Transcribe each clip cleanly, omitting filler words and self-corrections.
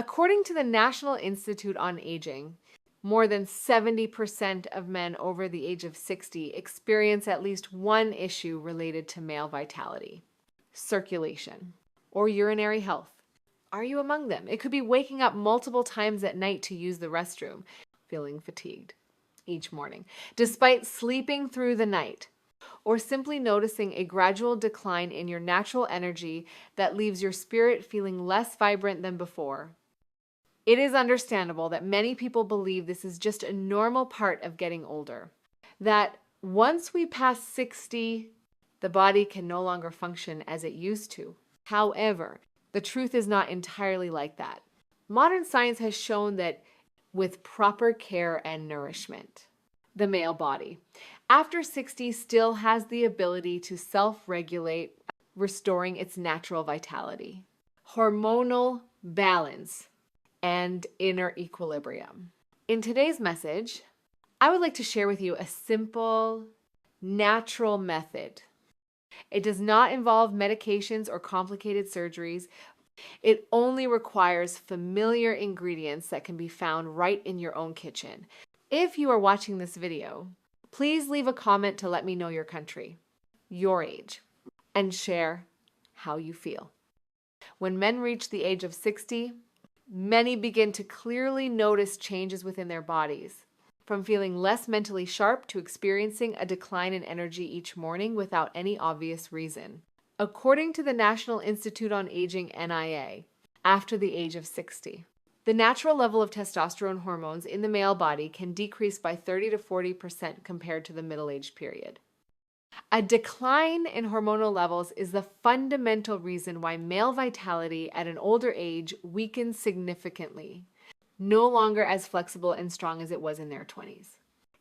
According to the National Institute on Aging, more than 70% of men over the age of 60 experience at least one issue related to male vitality: circulation or urinary health. Are you among them? It could be waking up multiple times at night to use the restroom, feeling fatigued each morning, despite sleeping through the night, or simply noticing a gradual decline in your natural energy that leaves your spirit feeling less vibrant than before. It is understandable that many people believe this is just a normal part of getting older, that once we pass 60, the body can no longer function as it used to. However, the truth is not entirely like that. Modern science has shown that with proper care and nourishment, the male body, after 60, still has the ability to self-regulate, restoring its natural vitality, hormonal balance, and inner equilibrium. In today's message, I would like to share with you a simple, natural method. It does not involve medications or complicated surgeries. It only requires familiar ingredients that can be found right in your own kitchen. If you are watching this video, please leave a comment to let me know your country, your age, and share how you feel. When men reach the age of 60, many begin to clearly notice changes within their bodies, from feeling less mentally sharp to experiencing a decline in energy each morning without any obvious reason. According to the National Institute on Aging, NIA, after the age of 60, the natural level of testosterone hormones in the male body can decrease by 30 to 40% compared to the middle-aged period. A decline in hormonal levels is the fundamental reason why male vitality at an older age weakens significantly, no longer as flexible and strong as it was in their 20s.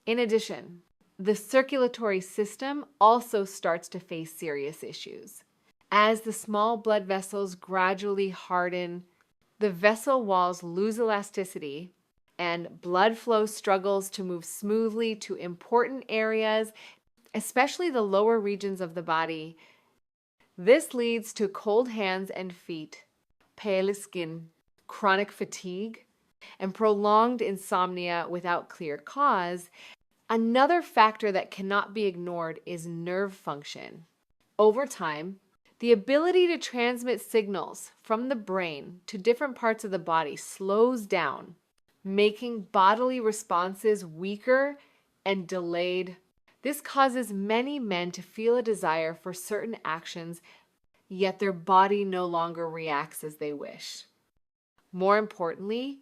In addition, the circulatory system also starts to face serious issues. As the small blood vessels gradually harden, the vessel walls lose elasticity, and blood flow struggles to move smoothly to important areas, especially the lower regions of the body. This leads to cold hands and feet, pale skin, chronic fatigue, and prolonged insomnia without clear cause. Another factor that cannot be ignored is nerve function. Over time, the ability to transmit signals from the brain to different parts of the body slows down, making bodily responses weaker and delayed. This causes many men to feel a desire for certain actions, yet their body no longer reacts as they wish. More importantly,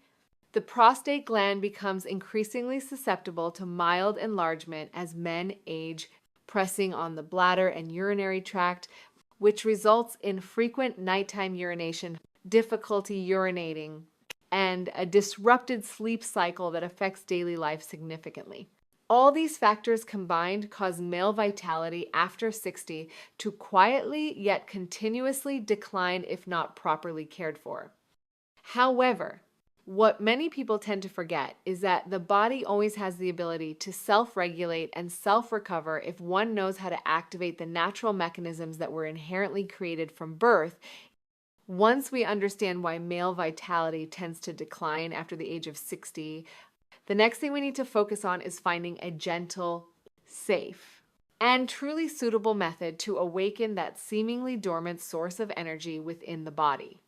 the prostate gland becomes increasingly susceptible to mild enlargement as men age, pressing on the bladder and urinary tract, which results in frequent nighttime urination, difficulty urinating, and a disrupted sleep cycle that affects daily life significantly. All these factors combined cause male vitality after 60 to quietly yet continuously decline if not properly cared for. However, what many people tend to forget is that the body always has the ability to self-regulate and self-recover if one knows how to activate the natural mechanisms that were inherently created from birth. Once we understand why male vitality tends to decline after the age of 60, the next thing we need to focus on is finding a gentle, safe, and truly suitable method to awaken that seemingly dormant source of energy within the body.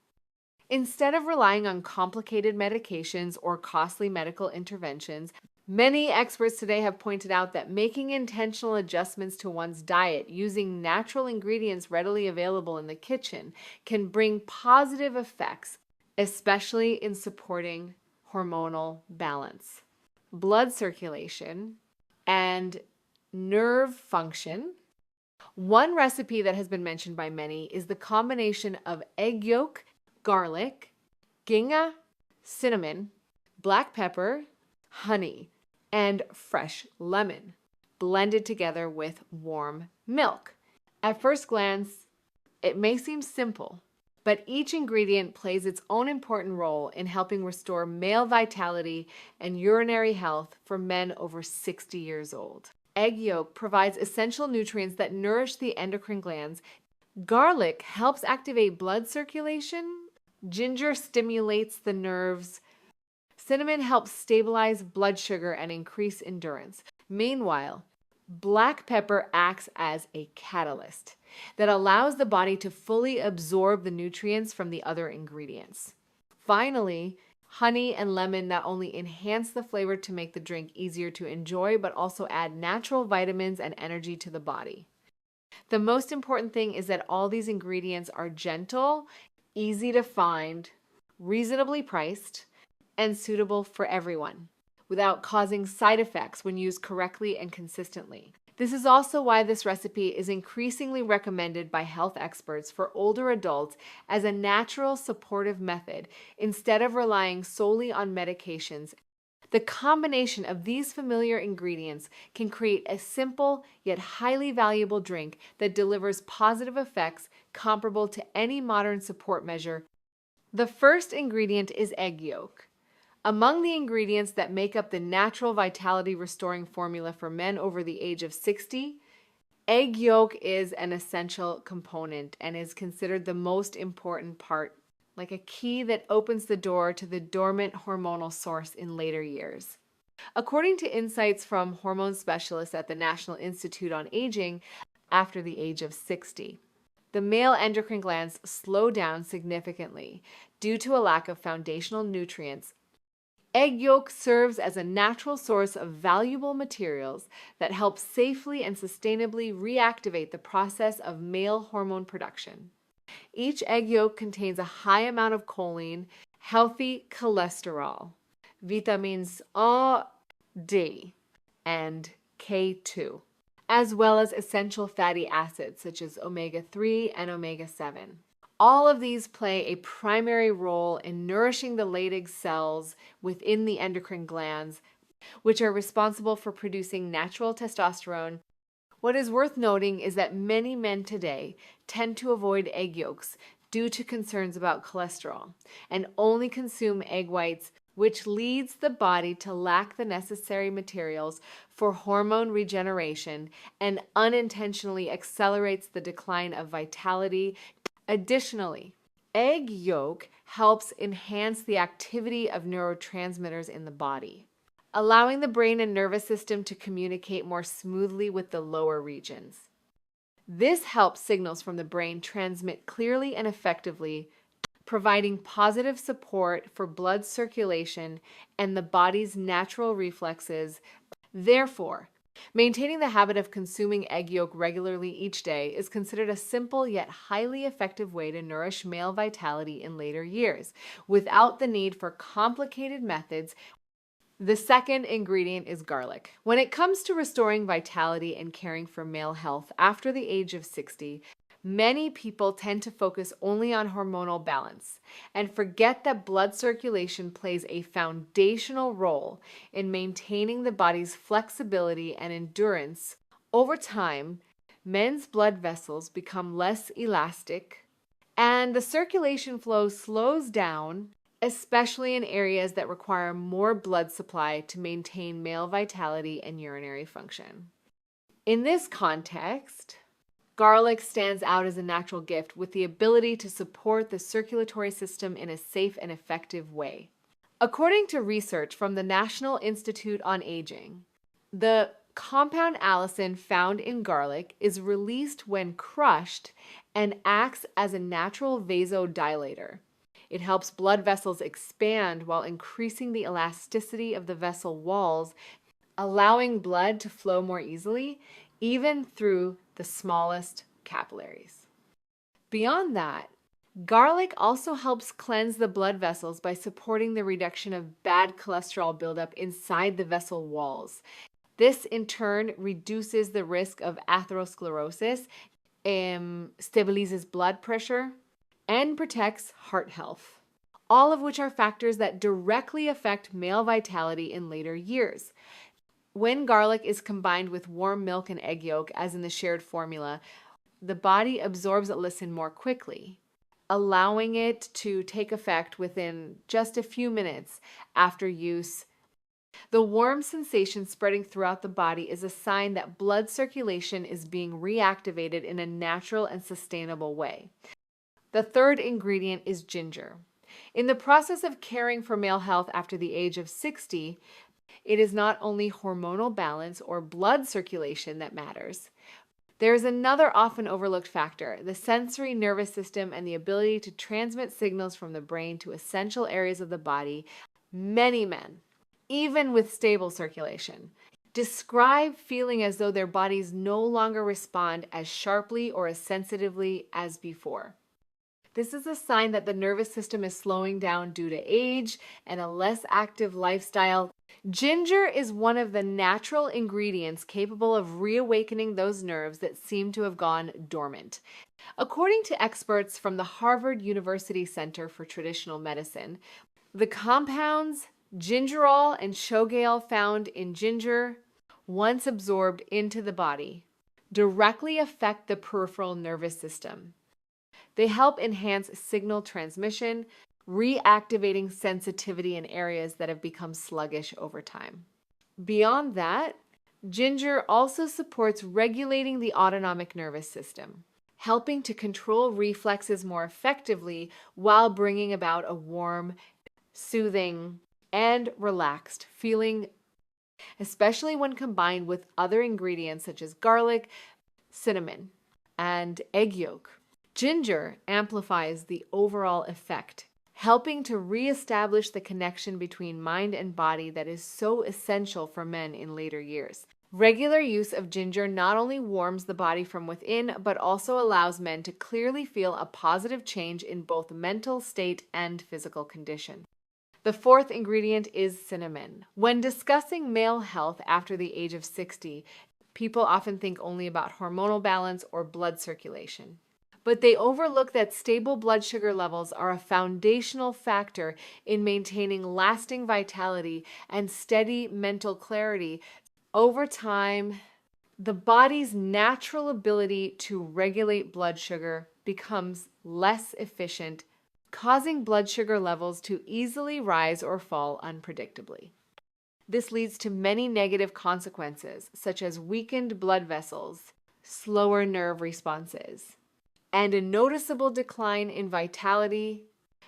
Instead of relying on complicated medications or costly medical interventions, many experts today have pointed out that making intentional adjustments to one's diet using natural ingredients readily available in the kitchen can bring positive effects, especially in supporting hormonal balance, blood circulation, and nerve function. One recipe that has been mentioned by many is the combination of egg yolk, garlic, ginga, cinnamon, black pepper, honey, and fresh lemon, blended together with warm milk. At first glance, it may seem simple, but each ingredient plays its own important role in helping restore male vitality and urinary health for men over 60 years old. Egg yolk provides essential nutrients that nourish the endocrine glands. Garlic helps activate blood circulation, Ginger stimulates the nerves. Cinnamon helps stabilize blood sugar and increase endurance. Meanwhile, black pepper acts as a catalyst that allows the body to fully absorb the nutrients from the other ingredients. Finally, honey and lemon not only enhance the flavor to make the drink easier to enjoy, but also add natural vitamins and energy to the body. The most important thing is that all these ingredients are gentle, easy to find, reasonably priced, and suitable for everyone, without causing side effects when used correctly and consistently. This is also why this recipe is increasingly recommended by health experts for older adults as a natural supportive method instead of relying solely on medications. The combination of these familiar ingredients can create a simple yet highly valuable drink that delivers positive effects comparable to any modern support measure. The first ingredient is egg yolk. Among the ingredients that make up the natural vitality restoring formula for men over the age of 60, egg yolk is an essential component and is considered the most important part, like a key that opens the door to the dormant hormonal source in later years. According to insights from hormone specialists at the National Institute on Aging, after the age of 60, the male endocrine glands slow down significantly due to a lack of foundational nutrients. Egg yolk serves as a natural source of valuable materials that help safely and sustainably reactivate the process of male hormone production. Each egg yolk contains a high amount of choline, healthy cholesterol, vitamins A, D, and K2, as well as essential fatty acids such as omega-3 and omega-7. All of these play a primary role in nourishing the Leydig cells within the endocrine glands, which are responsible for producing natural testosterone. What is worth noting is that many men today tend to avoid egg yolks due to concerns about cholesterol and only consume egg whites, which leads the body to lack the necessary materials for hormone regeneration and unintentionally accelerates the decline of vitality. Additionally, egg yolk helps enhance the activity of neurotransmitters in the body, allowing the brain and nervous system to communicate more smoothly with the lower regions. This helps signals from the brain transmit clearly and effectively, providing positive support for blood circulation and the body's natural reflexes. Therefore, maintaining the habit of consuming egg yolk regularly each day is considered a simple yet highly effective way to nourish male vitality in later years, without the need for complicated methods. The second ingredient is garlic. When it comes to restoring vitality and caring for male health after the age of 60, many people tend to focus only on hormonal balance and forget that blood circulation plays a foundational role in maintaining the body's flexibility and endurance. Over time, men's blood vessels become less elastic and the circulation flow slows down, especially in areas that require more blood supply to maintain male vitality and urinary function. In this context, garlic stands out as a natural gift with the ability to support the circulatory system in a safe and effective way. According to research from the National Institute on Aging, the compound allicin found in garlic is released when crushed and acts as a natural vasodilator. It helps blood vessels expand while increasing the elasticity of the vessel walls, allowing blood to flow more easily, even through the smallest capillaries. Beyond that, garlic also helps cleanse the blood vessels by supporting the reduction of bad cholesterol buildup inside the vessel walls. This in turn reduces the risk of atherosclerosis, stabilizes blood pressure, and protects heart health, all of which are factors that directly affect male vitality in later years. When garlic is combined with warm milk and egg yolk, as in the shared formula, the body absorbs allicin more quickly, allowing it to take effect within just a few minutes after use. The warm sensation spreading throughout the body is a sign that blood circulation is being reactivated in a natural and sustainable way. The third ingredient is ginger. In the process of caring for male health after the age of 60, it is not only hormonal balance or blood circulation that matters. There is another often overlooked factor: the sensory nervous system and the ability to transmit signals from the brain to essential areas of the body. Many men, even with stable circulation, describe feeling as though their bodies no longer respond as sharply or as sensitively as before. This is a sign that the nervous system is slowing down due to age and a less active lifestyle. Ginger is one of the natural ingredients capable of reawakening those nerves that seem to have gone dormant. According to experts from the Harvard University Center for Traditional Medicine, the compounds gingerol and shogaol found in ginger, once absorbed into the body, directly affect the peripheral nervous system. They help enhance signal transmission, reactivating sensitivity in areas that have become sluggish over time. Beyond that, ginger also supports regulating the autonomic nervous system, helping to control reflexes more effectively while bringing about a warm, soothing, and relaxed feeling, especially when combined with other ingredients such as garlic, cinnamon, and egg yolk. Ginger amplifies the overall effect, helping to reestablish the connection between mind and body that is so essential for men in later years. Regular use of ginger not only warms the body from within, but also allows men to clearly feel a positive change in both mental state and physical condition. The fourth ingredient is cinnamon. When discussing male health after the age of 60, people often think only about hormonal balance or blood circulation. But they overlook that stable blood sugar levels are a foundational factor in maintaining lasting vitality and steady mental clarity. Over time, the body's natural ability to regulate blood sugar becomes less efficient, causing blood sugar levels to easily rise or fall unpredictably. This leads to many negative consequences, such as weakened blood vessels, slower nerve responses, and a noticeable decline in vitality.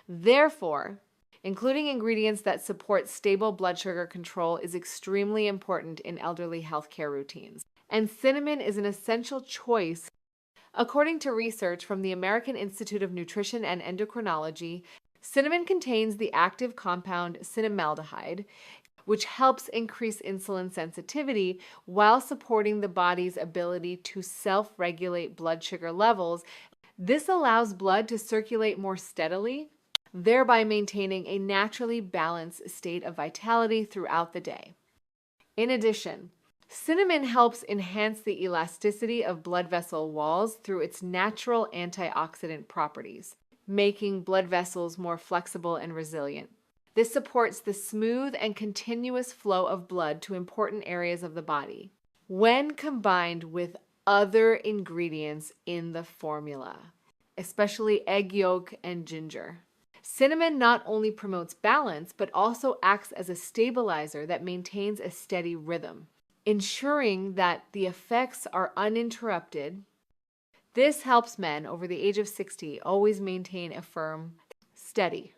Therefore, including ingredients that support stable blood sugar control is extremely important in elderly healthcare routines. And cinnamon is an essential choice. According to research from the American Institute of Nutrition and Endocrinology, cinnamon contains the active compound cinnamaldehyde, which helps increase insulin sensitivity while supporting the body's ability to self-regulate blood sugar levels. This allows blood to circulate more steadily, thereby maintaining a naturally balanced state of vitality throughout the day. In addition, cinnamon helps enhance the elasticity of blood vessel walls through its natural antioxidant properties, making blood vessels more flexible and resilient. This supports the smooth and continuous flow of blood to important areas of the body. When combined with other ingredients in the formula, especially egg yolk and ginger, cinnamon not only promotes balance, but also acts as a stabilizer that maintains a steady rhythm, ensuring that the effects are uninterrupted. This helps men over the age of 60 always maintain a firm, steady,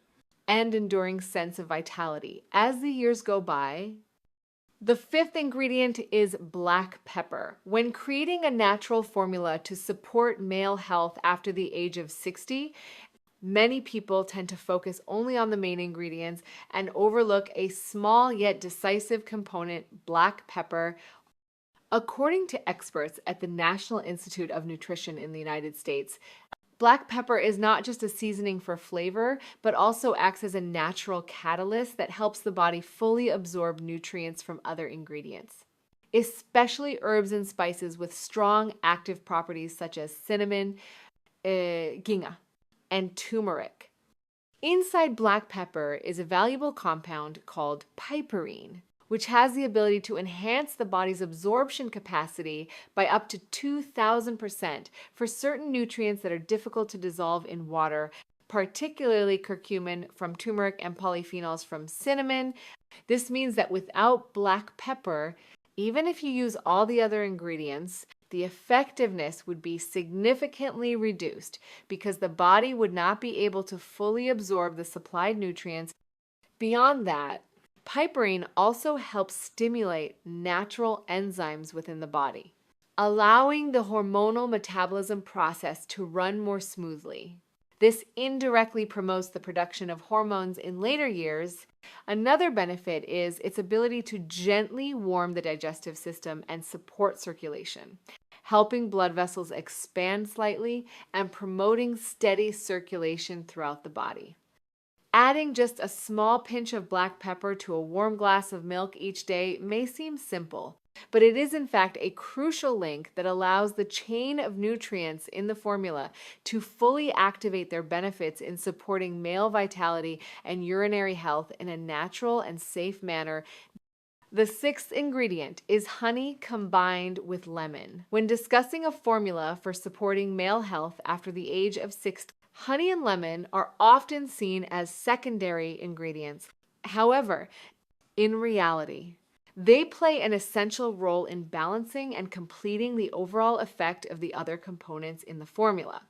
and enduring sense of vitality. As the years go by, the fifth ingredient is black pepper. When creating a natural formula to support male health after the age of 60, many people tend to focus only on the main ingredients and overlook a small yet decisive component, black pepper. According to experts at the National Institute of Nutrition in the United States, black pepper is not just a seasoning for flavor, but also acts as a natural catalyst that helps the body fully absorb nutrients from other ingredients, especially herbs and spices with strong active properties such as cinnamon, ginga, and turmeric. Inside black pepper is a valuable compound called piperine, which has the ability to enhance the body's absorption capacity by up to 2,000% for certain nutrients that are difficult to dissolve in water, particularly curcumin from turmeric and polyphenols from cinnamon. This means that without black pepper, even if you use all the other ingredients, the effectiveness would be significantly reduced because the body would not be able to fully absorb the supplied nutrients. Beyond that, piperine also helps stimulate natural enzymes within the body, allowing the hormonal metabolism process to run more smoothly. This indirectly promotes the production of hormones in later years. Another benefit is its ability to gently warm the digestive system and support circulation, helping blood vessels expand slightly and promoting steady circulation throughout the body. Adding just a small pinch of black pepper to a warm glass of milk each day may seem simple, but it is in fact a crucial link that allows the chain of nutrients in the formula to fully activate their benefits in supporting male vitality and urinary health in a natural and safe manner. The sixth ingredient is honey combined with lemon. When discussing a formula for supporting male health after the age of 60, honey and lemon are often seen as secondary ingredients. However, in reality, they play an essential role in balancing and completing the overall effect of the other components in the formula.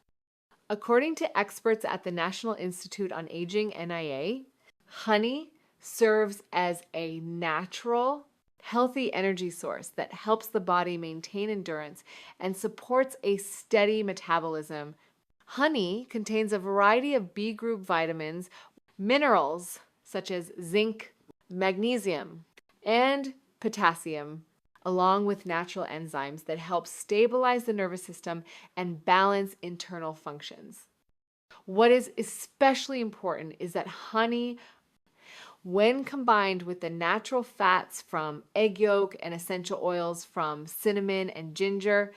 According to experts at the National Institute on Aging, NIA, honey serves as a natural, healthy energy source that helps the body maintain endurance and supports a steady metabolism. Honey contains a variety of B group vitamins, minerals such as zinc, magnesium, and potassium, along with natural enzymes that help stabilize the nervous system and balance internal functions. What is especially important is that honey, when combined with the natural fats from egg yolk and essential oils from cinnamon and ginger,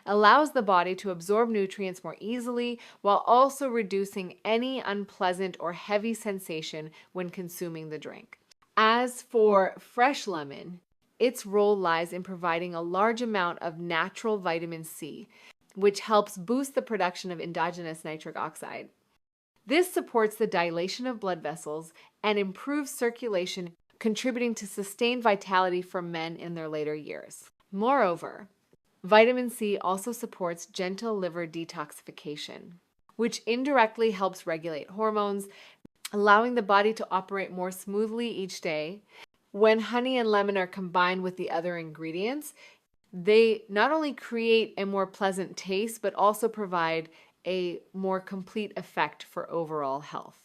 allows the body to absorb nutrients more easily while also reducing any unpleasant or heavy sensation when consuming the drink. As for fresh lemon, its role lies in providing a large amount of natural vitamin C, which helps boost the production of endogenous nitric oxide. This supports the dilation of blood vessels and improves circulation, contributing to sustained vitality for men in their later years. Moreover, vitamin C also supports gentle liver detoxification, which indirectly helps regulate hormones, allowing the body to operate more smoothly each day. When honey and lemon are combined with the other ingredients, they not only create a more pleasant taste, but also provide a more complete effect for overall health.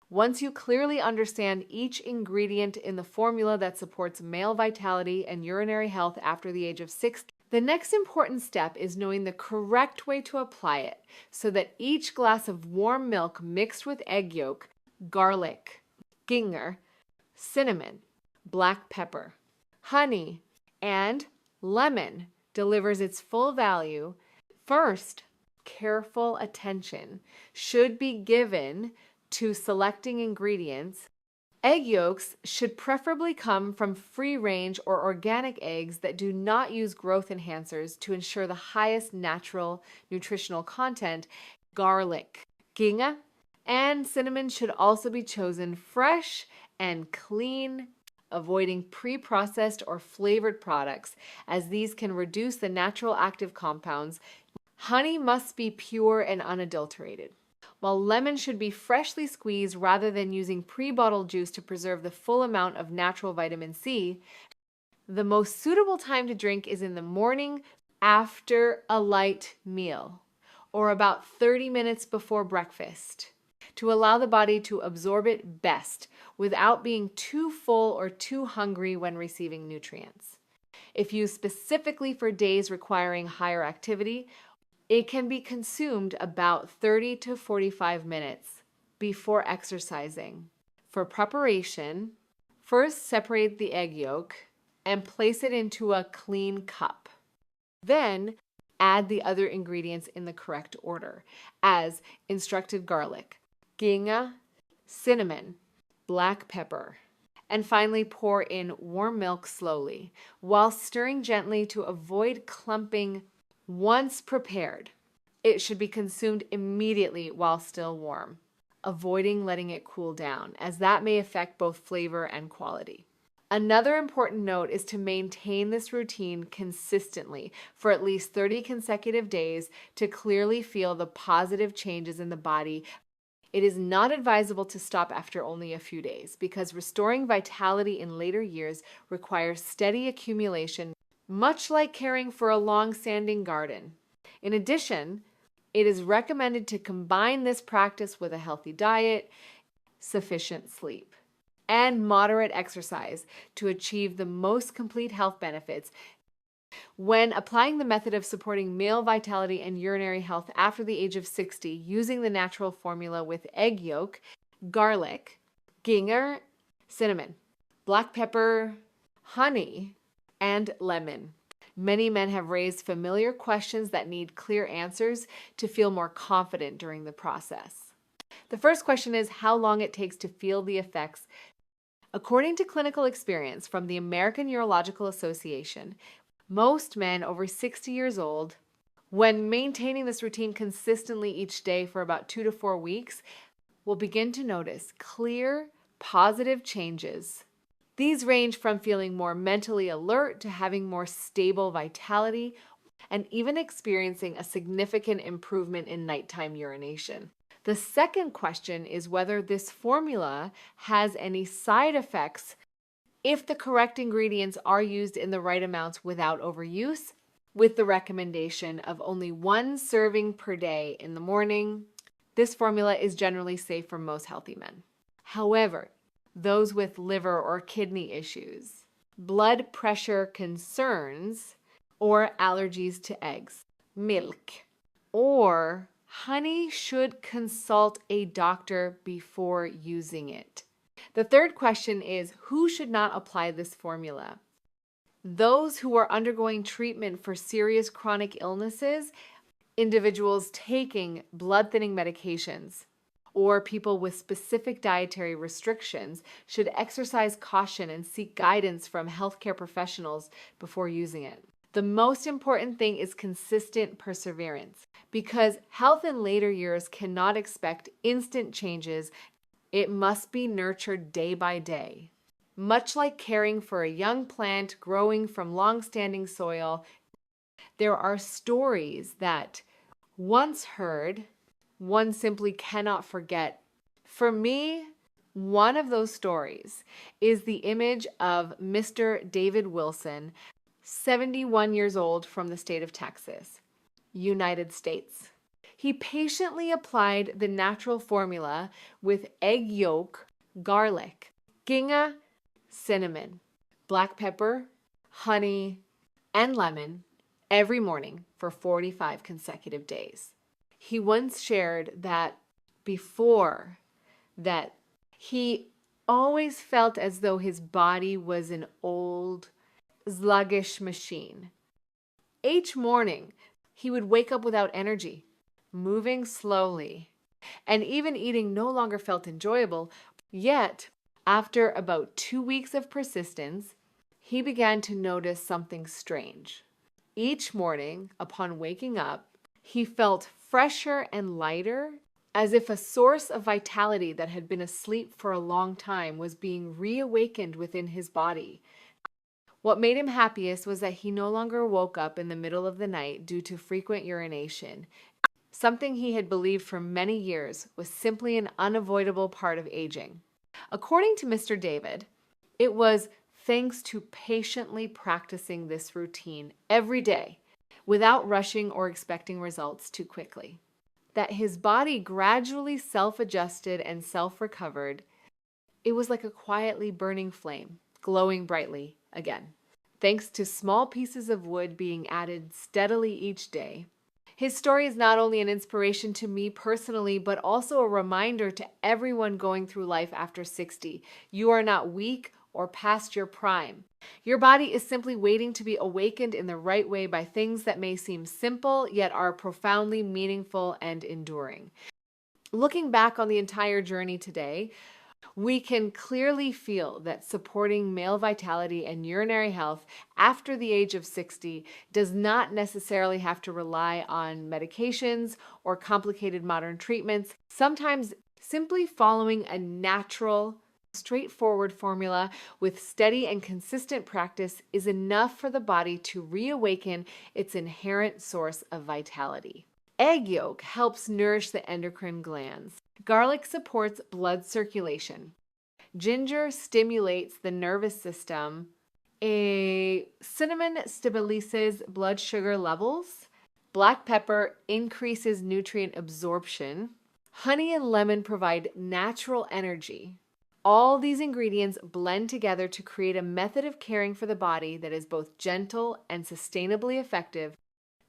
Once you clearly understand each ingredient in the formula that supports male vitality and urinary health after the age of 60, the next important step is knowing the correct way to apply it so that each glass of warm milk mixed with egg yolk, garlic, ginger, cinnamon, black pepper, honey, and lemon delivers its full value. First, careful attention should be given to selecting ingredients. Egg yolks should preferably come from free-range or organic eggs that do not use growth enhancers to ensure the highest natural nutritional content. Garlic, ginger, and cinnamon should also be chosen fresh and clean, avoiding pre-processed or flavored products, as these can reduce the natural active compounds. Honey must be pure and unadulterated, while lemon should be freshly squeezed rather than using pre-bottled juice to preserve the full amount of natural vitamin C. The most suitable time to drink is in the morning after a light meal, or about 30 minutes before breakfast, to allow the body to absorb it best without being too full or too hungry when receiving nutrients. If used specifically for days requiring higher activity, it can be consumed about 30 to 45 minutes before exercising. For preparation, first separate the egg yolk and place it into a clean cup. Then add the other ingredients in the correct order, as instructed: garlic, ginger, cinnamon, black pepper, and finally pour in warm milk slowly while stirring gently to avoid clumping. Once prepared, it should be consumed immediately while still warm, avoiding letting it cool down, as that may affect both flavor and quality. Another important note is to maintain this routine consistently for at least 30 consecutive days to clearly feel the positive changes in the body. It is not advisable to stop after only a few days because restoring vitality in later years requires steady accumulation, much like caring for a long-standing garden. In addition, it is recommended to combine this practice with a healthy diet, sufficient sleep, and moderate exercise to achieve the most complete health benefits. When applying the method of supporting male vitality and urinary health after the age of 60 using the natural formula with egg yolk, garlic, ginger, cinnamon, black pepper, honey, and lemon, many men have raised familiar questions that need clear answers to feel more confident during the process. The first question is how long it takes to feel the effects. According to clinical experience from the American Urological Association, most men over 60 years old, when maintaining this routine consistently each day for about 2 to 4 weeks, will begin to notice clear, positive changes. These range from feeling more mentally alert to having more stable vitality and even experiencing a significant improvement in nighttime urination. The second question is whether this formula has any side effects if the correct ingredients are used in the right amounts without overuse, with the recommendation of only 1 serving per day in the morning. This formula is generally safe for most healthy men. However, those with liver or kidney issues, blood pressure concerns, or allergies to eggs, milk, or honey should consult a doctor before using it. The third question is who should not apply this formula? Those who are undergoing treatment for serious chronic illnesses, individuals taking blood-thinning medications, or people with specific dietary restrictions should exercise caution and seek guidance from healthcare professionals before using it. The most important thing is consistent perseverance, because health in later years cannot expect instant changes. It must be nurtured day by day. Much like caring for a young plant growing from long-standing soil, there are stories that, once heard, one simply cannot forget. For me, one of those stories is the image of Mr. David Wilson, 71 years old, from the state of Texas, United States. He patiently applied the natural formula with egg yolk, garlic, ginger, cinnamon, black pepper, honey, and lemon every morning for 45 consecutive days. He once shared that before that, he always felt as though his body was an old, sluggish machine. Each morning, he would wake up without energy, moving slowly, and even eating no longer felt enjoyable. Yet, after about 2 weeks of persistence, he began to notice something strange. Each morning, upon waking up, he felt fresher and lighter, as if a source of vitality that had been asleep for a long time was being reawakened within his body. What made him happiest was that he no longer woke up in the middle of the night due to frequent urination. Something he had believed for many years was simply an unavoidable part of aging. According to Mr. David, it was thanks to patiently practicing this routine every day without rushing or expecting results too quickly that his body gradually self-adjusted and self-recovered. It was like a quietly burning flame, glowing brightly again, thanks to small pieces of wood being added steadily each day. His story is not only an inspiration to me personally, but also a reminder to everyone going through life after 60. You are not weak or past your prime. Your body is simply waiting to be awakened in the right way by things that may seem simple, yet are profoundly meaningful and enduring. Looking back on the entire journey today, we can clearly feel that supporting male vitality and urinary health after the age of 60 does not necessarily have to rely on medications or complicated modern treatments. Sometimes simply following a natural, Straightforward formula with steady and consistent practice is enough for the body to reawaken its inherent source of vitality. Egg yolk helps nourish the endocrine glands. Garlic supports blood circulation. Ginger stimulates the nervous system. Cinnamon stabilizes blood sugar levels. Black pepper increases nutrient absorption. Honey and lemon provide natural energy. All these ingredients blend together to create a method of caring for the body that is both gentle and sustainably effective.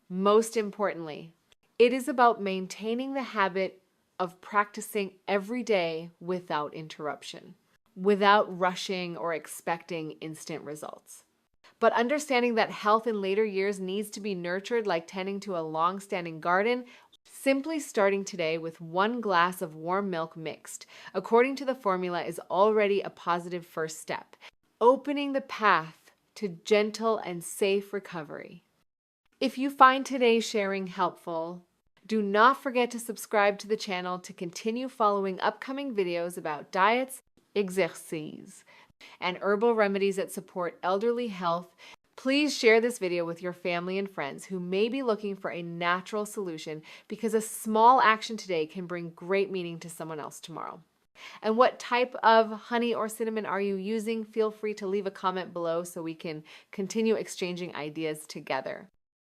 Most importantly, it is about maintaining the habit of practicing every day without interruption, without rushing or expecting instant results. But understanding that health in later years needs to be nurtured like tending to a long-standing garden, simply starting today with 1 glass of warm milk mixed, according to the formula, is already a positive first step, opening the path to gentle and safe recovery. If you find today's sharing helpful, do not forget to subscribe to the channel to continue following upcoming videos about diets, exercises, and herbal remedies that support elderly health. Please share this video with your family and friends who may be looking for a natural solution, because a small action today can bring great meaning to someone else tomorrow. And what type of honey or cinnamon are you using? Feel free to leave a comment below so we can continue exchanging ideas together.